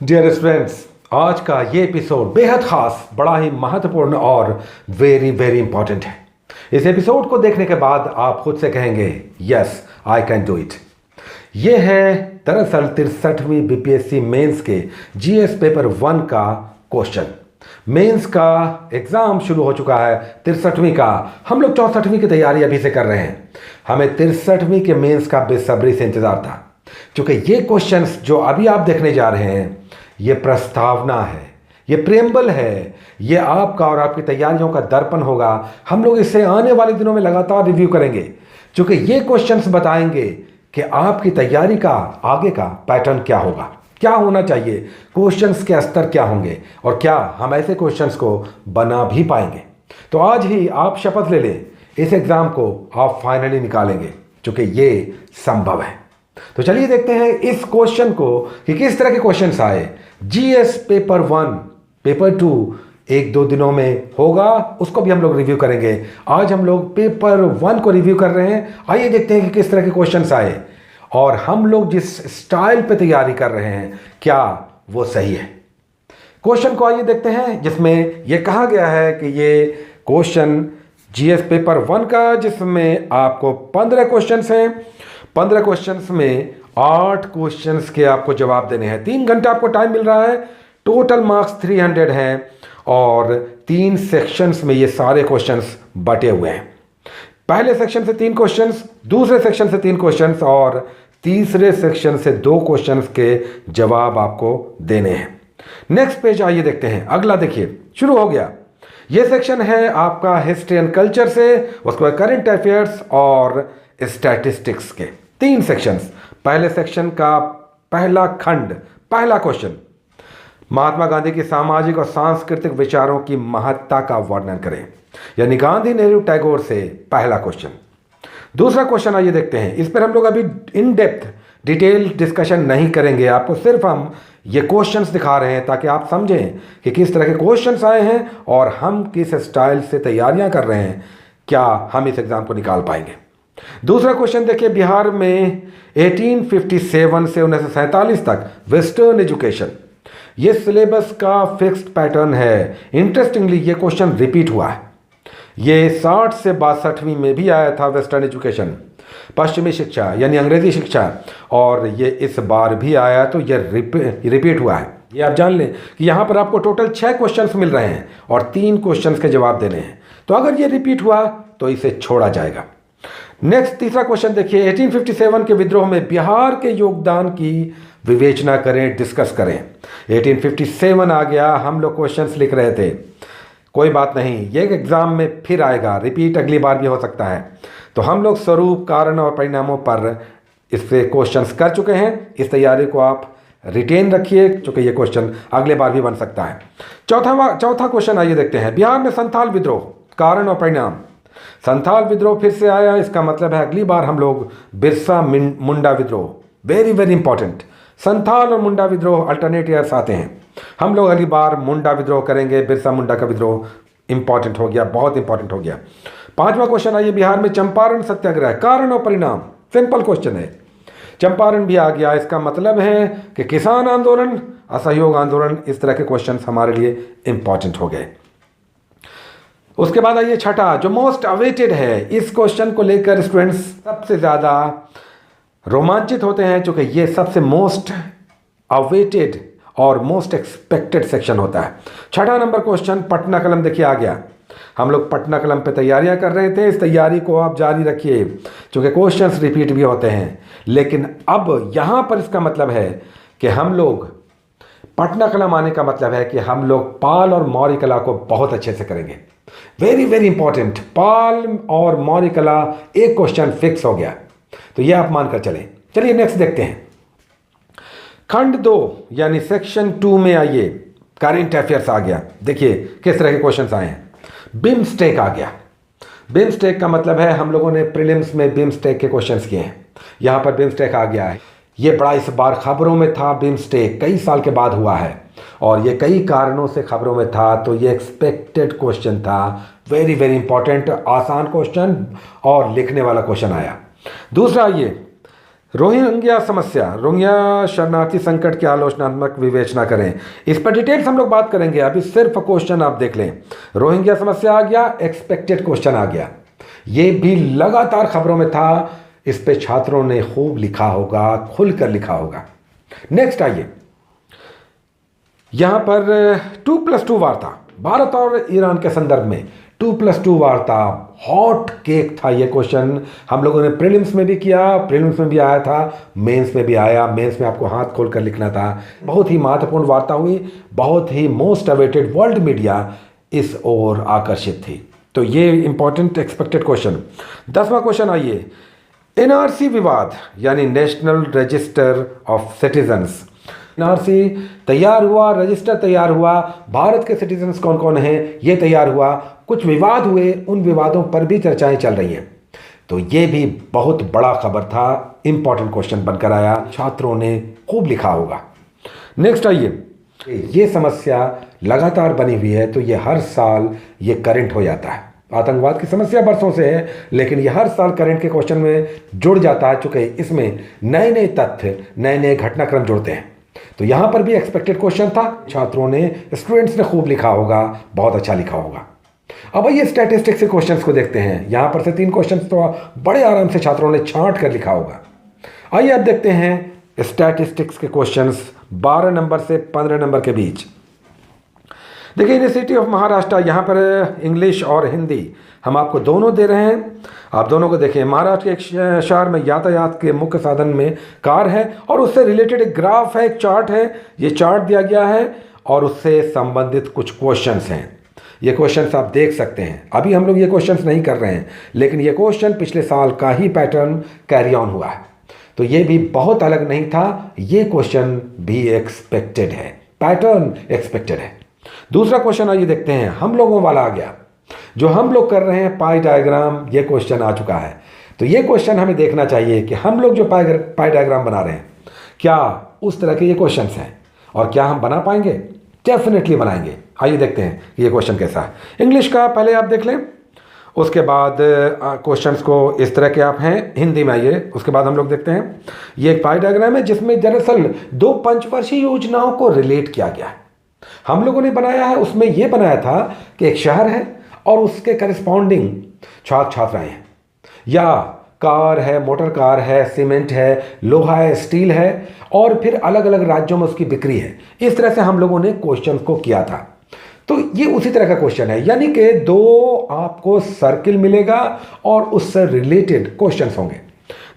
Dear students, आज का ये एपिसोड बेहद खास, बड़ा ही महत्वपूर्ण और वेरी वेरी इंपॉर्टेंट है। इस एपिसोड को देखने के बाद आप खुद से कहेंगे yes I can do it. ये है दरअसल 63वीं बीपीएससी मेंस के जीएस पेपर 1 का क्वेश्चन। मेंस का एग्जाम शुरू हो चुका है 63वीं का। हम लोग 64वीं की तैयारी अभी से कर रहे हैं। हमें 63वीं के मेंस का बेसब्री से इंतजार था, क्योंकि ये क्वेश्चंस जो अभी आप देखने जा रहे हैं ये प्रस्तावना है, ये प्रेम्बल है, ये आपका और आपकी तैयारियों का दर्पण होगा। हम लोग इसे आने वाले दिनों में लगातार रिव्यू करेंगे, क्योंकि ये क्वेश्चंस बताएंगे कि आपकी तैयारी का आगे का पैटर्न क्या होगा, क्या होना चाहिए, क्वेश्चंस के स्तर क्या होंगे और क्या हम ऐसे क्वेश्चंस को बना भी पाएंगे। तो आज ही आप शपथ ले लें, इस एग्जाम को आप फाइनली निकालेंगे, क्योंकि ये संभव है। तो चलिए देखते हैं इस क्वेश्चन को कि किस तरह के क्वेश्चंस आए। जीएस पेपर 1 पेपर 2 1-2 दिनों में होगा, उसको भी हम लोग रिव्यू करेंगे। आज हम लोग पेपर 1 को रिव्यू कर रहे हैं। आइए देखते हैं कि किस तरह के क्वेश्चंस आए और हम लोग जिस स्टाइल पे तैयारी कर रहे हैं क्या वो सही है। क्वेश्चन को आइए देखते हैं, जिसमें यह कहा गया है कि ये क्वेश्चन जीएस पेपर 1 का, जिसमें आपको 15 क्वेश्चंस हैं। 15 क्वेश्चंस में 8 क्वेश्चंस के आपको जवाब देने हैं। 3 घंटा आपको टाइम मिल रहा है। टोटल मार्क्स 300 हैं और 3 सेक्शंस में ये सारे क्वेश्चंस बटे हुए हैं। पहले सेक्शन से 3 क्वेश्चंस, दूसरे सेक्शन से 3 क्वेश्चंस और तीसरे सेक्शन से 2 क्वेश्चंस के जवाब आपको देने हैं। नेक्स्ट पेज आइए देखते हैं। अगला देखिए, शुरू हो गया। ये सेक्शन है आपका हिस्ट्री एंड कल्चर से, उसके बाद करंट अफेयर्स और स्टैटिस्टिक्स के 3 सेक्शंस। पहले सेक्शन का पहला खंड, पहला क्वेश्चन, महात्मा गांधी की सामाजिक और सांस्कृतिक विचारों की महत्ता का वर्णन करें, यानी गांधी नेहरू टैगोर से पहला क्वेश्चन। दूसरा क्वेश्चन आइए देखते हैं। इस पर हम लोग अभी इन डेप्थ डिटेल डिस्कशन नहीं करेंगे, आपको सिर्फ हम ये क्वेश्चंस दिखा रहे हैं ताकि आप समझें कि किस तरह के क्वेश्चंस आए हैं और हम किस स्टाइल से तैयारियां कर रहे हैं, क्या हम इस एग्जाम को निकाल पाएंगे। दूसरा क्वेश्चन देखिए, बिहार में 1857 से 1947 तक वेस्टर्न एजुकेशन, ये सिलेबस का फिक्स्ड पैटर्न है। इंटरेस्टिंगली ये क्वेश्चन रिपीट हुआ है। ये 60 से 62वीं में भी आया था, वेस्टर्न एजुकेशन, पश्चिमी शिक्षा यानी अंग्रेजी शिक्षा, और ये इस बार भी आया, तो ये रिपीट हुआ है। ये आप जान लें कि यहाँ पर आपको टोटल 6 क्वेश्चंस मिल रहे हैं और 3 क्वेश्चंस के जवाब देने हैं। तो अगर ये रिपीट हुआ तो इसे छोड़ा जाएगा। नेक्स्ट तीसरा क्वेश्चन देखिए, 1857 के विद्रोह में बिहार के योगदान की विवेचना करें, डिस्कस करें। 1857 आ गया, हम लोग क्वेश्चंस लिख रहे थे, कोई बात नहीं, ये एग्जाम में फिर आएगा, रिपीट अगली बार भी हो सकता है। तो हम लोग स्वरूप, कारण और परिणामों पर इससे क्वेश्चंस कर चुके हैं। इस तैयारी को आप रिटेन रखिए, क्योंकि ये क्वेश्चन अगले बार भी बन सकता है। चौथा क्वेश्चन आइए देखते हैं। बिहार में संथाल विद्रोह, कारण और परिणाम। संथाल विद्रोह फिर से आया, इसका मतलब है अगली बार हम लोग बिरसा मुंडा विद्रोह, वेरी वेरी इंपॉर्टेंट। संथाल और मुंडा विद्रोह अल्टरनेट ईयर्स आते हैं। हम लोग अगली बार मुंडा विद्रोह करेंगे, बिरसा मुंडा का विद्रोह इंपॉर्टेंट हो गया, बहुत इंपॉर्टेंट हो गया। 5वां क्वेश्चन आइए, बिहार में चंपारण सत्याग्रह, कारण और परिणाम, सिंपल क्वेश्चन है। चंपारण भी आ गया, इसका मतलब है कि किसान आंदोलन, असहयोग आंदोलन, इस तरह के क्वेश्चन हमारे लिए इंपॉर्टेंट हो गए। उसके बाद आइए छठा, जो मोस्ट अवेटेड है। इस क्वेश्चन को लेकर स्टूडेंट्स सबसे ज़्यादा रोमांचित होते हैं, क्योंकि ये सबसे मोस्ट अवेटेड और मोस्ट एक्सपेक्टेड सेक्शन होता है। छठा नंबर क्वेश्चन, पटना कलम देखिए आ गया। हम लोग पटना कलम पे तैयारियां कर रहे थे, इस तैयारी को आप जारी रखिए, क्योंकि क्वेश्चंस रिपीट भी होते हैं। लेकिन अब यहाँ पर इसका मतलब है कि हम लोग पटना कलम आने का मतलब है कि हम लोग पाल और मौर्य कला को बहुत अच्छे से करेंगे। वेरी वेरी इंपॉर्टेंट, पाल और मौर्य कला एक क्वेश्चन फिक्स हो गया, तो ये आप मानकर चलें। चलिए नेक्स्ट देखते हैं। खंड 2 यानी सेक्शन 2 में आइए, करंट अफेयर्स आ गया। देखिए किस तरह के क्वेश्चंस आए हैं। बिम्स्टेक आ गया। बिम्स्टेक का मतलब है, हम लोगों ने प्रीलिम्स में बिम्स्टेक के क्वेश्चंस किए हैं, यहाँ पर बिम्स्टेक आ गया है। ये बड़ा इस बार खबरों में था, बिम्स्टेक कई साल के बाद हुआ है और ये कई कारणों से खबरों में था, तो ये एक्सपेक्टेड क्वेश्चन था, वेरी वेरी इंपॉर्टेंट, आसान क्वेश्चन और लिखने वाला क्वेश्चन आया। दूसरा ये रोहिंग्या समस्या, रोहिंग्या शरणार्थी संकट की आलोचनात्मक विवेचना करें। इस पर डिटेल्स हम लोग बात करेंगे, अभी सिर्फ क्वेश्चन आप देख लें। रोहिंग्या समस्या आ गया, एक्सपेक्टेड क्वेश्चन आ गया, ये भी लगातार खबरों में था, इस पे छात्रों ने खूब लिखा होगा, खुलकर लिखा होगा। नेक्स्ट आइए, यहां पर 2+2 वार्ता, भारत और ईरान के संदर्भ में 2+2 वार्ता हॉट केक था। ये क्वेश्चन हम लोगों ने प्रीलिम्स में भी किया, प्रीलिम्स में भी आया था, मेंस में भी आया। मेंस में आपको हाथ खोलकर लिखना था। बहुत ही महत्वपूर्ण वार्ता हुई, बहुत ही मोस्ट अवेटेड, वर्ल्ड मीडिया इस ओर आकर्षित थी। तो ये इंपॉर्टेंट एक्सपेक्टेड क्वेश्चन। 10वां क्वेश्चन आइए, एनआरसी विवाद यानी national register of citizens. NRC तैयार हुआ, रजिस्टर तैयार हुआ, भारत के सिटीजन्स कौन कौन हैं ये तैयार हुआ, कुछ विवाद हुए, उन विवादों पर भी चर्चाएं चल रही हैं। तो ये भी बहुत बड़ा खबर था, इंपॉर्टेंट क्वेश्चन बनकर आया, छात्रों ने खूब लिखा होगा। नेक्स्ट आइए, ये समस्या लगातार बनी हुई है, तो ये हर साल ये करंट हो जाता है। आतंकवाद की समस्या बरसों से है, लेकिन ये हर साल करंट के क्वेश्चन में जुड़ जाता है, चूंकि इसमें नए नए तथ्य, नए नए घटनाक्रम जुड़ते हैं। तो यहां पर भी एक्सपेक्टेड क्वेश्चन था, छात्रों ने, स्टूडेंट्स ने खूब लिखा होगा, बहुत अच्छा लिखा होगा। अब ये स्टैटिस्टिक्स के क्वेश्चंस को देखते हैं। यहां पर से 3 क्वेश्चंस तो बड़े आराम से छात्रों ने छांट कर लिखा होगा। आइए अब देखते हैं स्टैटिस्टिक्स के क्वेश्चंस 12 नंबर से 15 नंबर के बीच। देखिए, यूनिवर्सिटी ऑफ महाराष्ट्र, यहाँ पर इंग्लिश और हिंदी हम आपको दोनों दे रहे हैं, आप दोनों को देखें। महाराष्ट्र के एक शहर में यातायात के मुख्य साधन में कार है और उससे रिलेटेड एक ग्राफ है, एक चार्ट है, ये चार्ट दिया गया है और उससे संबंधित कुछ क्वेश्चंस हैं। ये क्वेश्चंस आप देख सकते हैं। अभी हम लोग ये क्वेश्चंस नहीं कर रहे हैं, लेकिन ये क्वेश्चन पिछले साल का ही पैटर्न कैरी ऑन हुआ है, तो ये भी बहुत अलग नहीं था, ये क्वेश्चन भी एक्सपेक्टेड है, पैटर्न एक्सपेक्टेड है। दूसरा क्वेश्चन आइए देखते हैं, हम लोगों वाला आ गया, जो हम लोग कर रहे हैं पाई डायग्राम, ये क्वेश्चन आ चुका है। तो ये क्वेश्चन हमें देखना चाहिए कि हम लोग जो पाई डायग्राम बना रहे हैं, क्या उस तरह के ये क्वेश्चंस हैं और क्या हम बना पाएंगे? डेफिनेटली बनाएंगे। आइए देखते हैं कि ये क्वेश्चन कैसा है। इंग्लिश का पहले आप देख लें, उसके बाद क्वेश्चंस को इस तरह के आप हैं। हिंदी में आइए, उसके बाद हम लोग देखते हैं। ये एक पाई डायग्राम है जिसमें दरअसल 2 पंचवर्षीय योजनाओं को रिलेट किया गया है। हम लोगों ने बनाया है, उसमें यह बनाया था कि एक शहर है और उसके करस्पॉन्डिंग छात्र छात्राएं हैं, या कार है, मोटर कार है, सीमेंट है, लोहा है, स्टील है, और फिर अलग अलग राज्यों में उसकी बिक्री है। इस तरह से हम लोगों ने क्वेश्चन को किया था। तो ये उसी तरह का क्वेश्चन है, यानी कि 2 आपको सर्किल मिलेगा और उससे रिलेटेड क्वेश्चंस होंगे।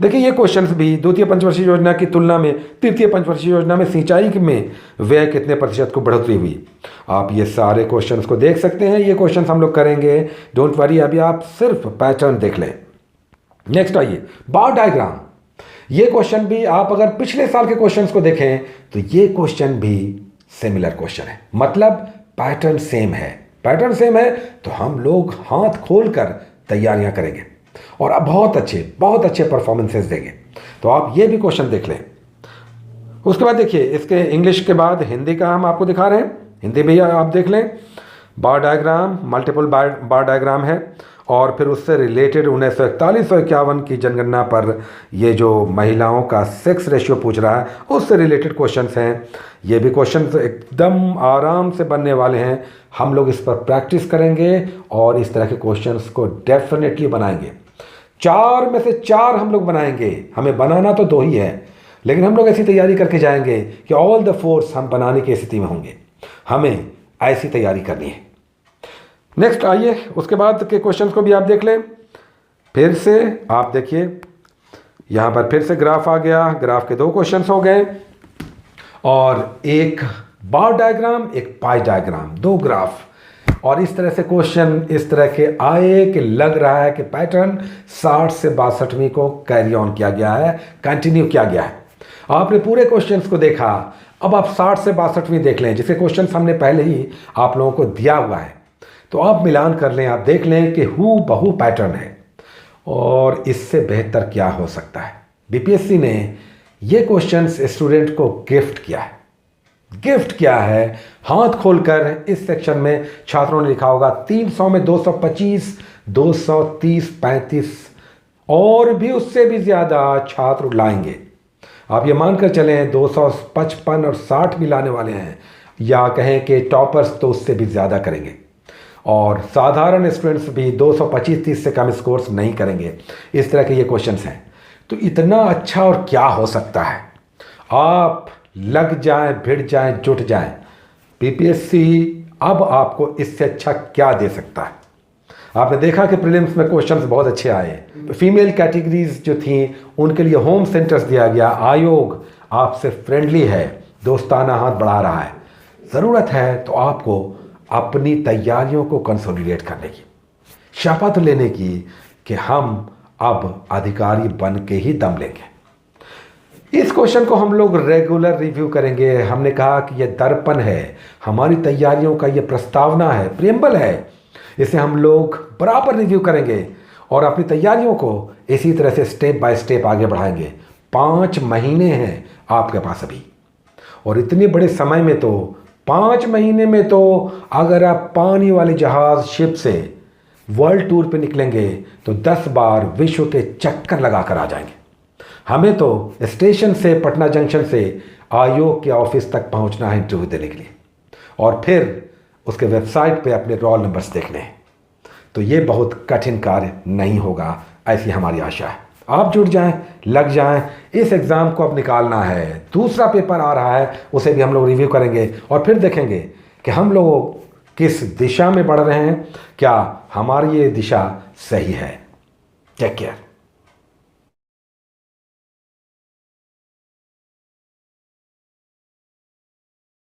देखिए, ये क्वेश्चंस भी द्वितीय पंचवर्षीय योजना की तुलना में तृतीय पंचवर्षीय योजना में सिंचाई में व्यय कितने प्रतिशत को बढ़ोतरी हुई, आप ये सारे क्वेश्चंस को देख सकते हैं। ये क्वेश्चंस हम लोग करेंगे, डोंट वरी, अभी आप सिर्फ पैटर्न देख लें। नेक्स्ट आइए, बार डायग्राम। ये क्वेश्चन भी आप अगर पिछले साल के क्वेश्चंस को देखें तो ये क्वेश्चन भी सिमिलर क्वेश्चन है, मतलब पैटर्न सेम है। पैटर्न सेम है तो हम लोग हाथ खोलकर तैयारियां करेंगे और अब बहुत अच्छे परफॉर्मेंसेस देंगे। तो आप ये भी क्वेश्चन देख लें। उसके बाद देखिए, इसके इंग्लिश के बाद हिंदी का हम आपको दिखा रहे हैं। हिंदी भी आप देख लें, बार डायग्राम, मल्टीपल बार डायग्राम है, और फिर उससे रिलेटेड 1941-51 की जनगणना पर ये जो महिलाओं का सेक्स रेशियो पूछ रहा है, उससे रिलेटेड क्वेश्चंस हैं। ये भी क्वेश्चंस एकदम आराम से बनने वाले हैं। हम लोग इस पर प्रैक्टिस करेंगे और इस तरह के क्वेश्चंस को डेफिनेटली बनाएंगे। 4 में से 4 हम लोग बनाएंगे। हमें बनाना तो 2 ही है, लेकिन हम लोग ऐसी तैयारी करके जाएंगे कि ऑल द फोर्स हम बनाने की स्थिति में होंगे। हमें ऐसी तैयारी करनी है। नेक्स्ट आइए, उसके बाद के क्वेश्चंस को भी आप देख लें। फिर से आप देखिए, यहाँ पर फिर से ग्राफ आ गया। ग्राफ के 2 क्वेश्चंस हो गए और एक बार डायग्राम, एक पाई डायग्राम, 2 ग्राफ। और इस तरह से क्वेश्चन इस तरह के आए कि लग रहा है कि पैटर्न 60 से 62वीं को कैरी ऑन किया गया है, कंटिन्यू किया गया है। आपने पूरे क्वेश्चंस को देखा, अब आप 60 से 62वीं देख लें, जिसे क्वेश्चन हमने पहले ही आप लोगों को दिया हुआ है। तो आप मिलान कर लें, आप देख लें कि हू बहू पैटर्न है और इससे बेहतर क्या हो सकता है। बीपीएससी ने ये क्वेश्चंस स्टूडेंट को गिफ्ट किया है। गिफ्ट क्या है, हाथ खोलकर इस सेक्शन में छात्रों ने लिखा होगा 300 में 225, 230, 35 और भी उससे भी ज़्यादा छात्र लाएंगे। आप ये मानकर चलें 255 और 60 भी लाने वाले हैं, या कहें कि टॉपर्स तो उससे भी ज़्यादा करेंगे, और साधारण स्टूडेंट्स भी 225-30 से कम स्कोर्स नहीं करेंगे। इस तरह के ये क्वेश्चंस हैं। तो इतना अच्छा और क्या हो सकता है। आप लग जाएं, भिड़ जाएं, जुट जाएं। पीपीएससी अब आपको इससे अच्छा क्या दे सकता है। आपने देखा कि प्रीलिम्स में क्वेश्चंस बहुत अच्छे आए। फीमेल कैटेगरीज जो थी उनके लिए होम सेंटर्स दिया गया। आयोग आपसे फ्रेंडली है, दोस्ताना हाथ बढ़ा रहा है। ज़रूरत है तो आपको अपनी तैयारियों को कंसोलिडेट करने की, शपथ लेने की कि हम अब अधिकारी बन के ही दम लेंगे। इस क्वेश्चन को हम लोग रेगुलर रिव्यू करेंगे। हमने कहा कि यह दर्पण है, हमारी तैयारियों का यह प्रस्तावना है, प्रियम्बल है। इसे हम लोग बराबर रिव्यू करेंगे और अपनी तैयारियों को इसी तरह से स्टेप बाय स्टेप आगे बढ़ाएंगे। 5 महीने हैं आपके पास अभी, और इतने बड़े समय में तो 5 महीने में तो अगर आप पानी वाले जहाज शिप से वर्ल्ड टूर पे निकलेंगे तो 10 बार विश्व के चक्कर लगा कर आ जाएंगे। हमें तो स्टेशन से, पटना जंक्शन से आयोग के ऑफिस तक पहुंचना है इंटरव्यू देने के लिए, और फिर उसके वेबसाइट पे अपने रोल नंबर्स देखने हैं। तो ये बहुत कठिन कार्य नहीं होगा, ऐसी हमारी आशा है। आप जुड़ जाएं, लग जाएं। इस एग्ज़ाम को अब निकालना है। दूसरा पेपर आ रहा है, उसे भी हम लोग रिव्यू करेंगे और फिर देखेंगे कि हम लोग किस दिशा में बढ़ रहे हैं, क्या हमारी ये दिशा सही है। Take care.